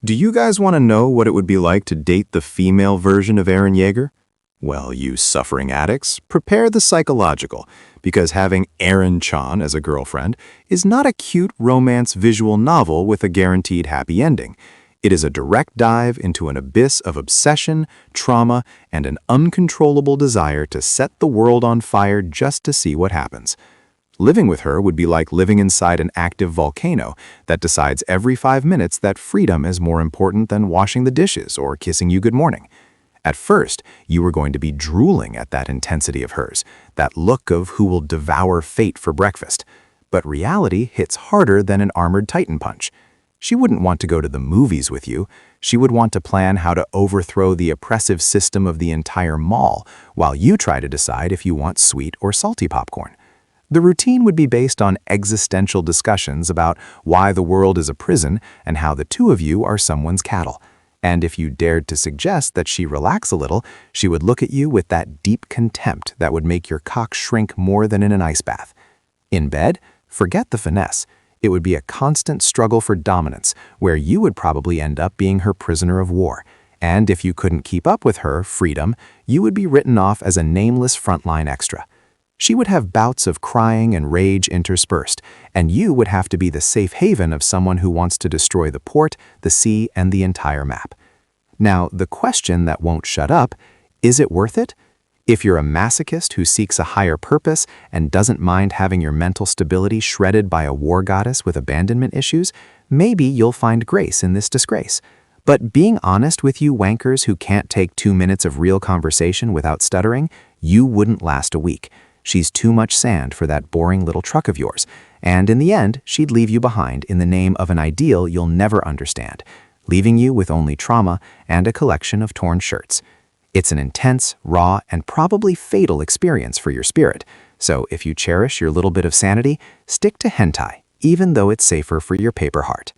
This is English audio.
Do you guys want to know what it would be like to date the female version of Eren Yeager? Well, you suffering addicts, prepare the psychological, because having Eren-chan as a girlfriend is not a cute romance visual novel with a guaranteed happy ending. It is a direct dive into an abyss of obsession, trauma, and an uncontrollable desire to set the world on fire just to see what happens. Living with her would be like living inside an active volcano that decides every 5 minutes that freedom is more important than washing the dishes or kissing you good morning. At first, you were going to be drooling at that intensity of hers, that look of who will devour fate for breakfast. But reality hits harder than an armored titan punch. She wouldn't want to go to the movies with you. She would want to plan how to overthrow the oppressive system of the entire mall, while you try to decide if you want sweet or salty popcorn. The routine would be based on existential discussions about why the world is a prison and how the two of you are someone's cattle. And if you dared to suggest that she relax a little, she would look at you with that deep contempt that would make your cock shrink more than in an ice bath. In bed, forget the finesse. It would be a constant struggle for dominance, where you would probably end up being her prisoner of war. And if you couldn't keep up with her freedom, you would be written off as a nameless frontline extra. She would have bouts of crying and rage interspersed, and you would have to be the safe haven of someone who wants to destroy the port, the sea, and the entire map. Now, the question that won't shut up, is it worth it? If you're a masochist who seeks a higher purpose and doesn't mind having your mental stability shredded by a war goddess with abandonment issues, maybe you'll find grace in this disgrace. But being honest with you wankers who can't take 2 minutes of real conversation without stuttering, you wouldn't last a week. She's too much sand for that boring little truck of yours, and in the end, she'd leave you behind in the name of an ideal you'll never understand, leaving you with only trauma and a collection of torn shirts. It's an intense, raw, and probably fatal experience for your spirit, so if you cherish your little bit of sanity, stick to hentai, even though it's safer for your paper heart.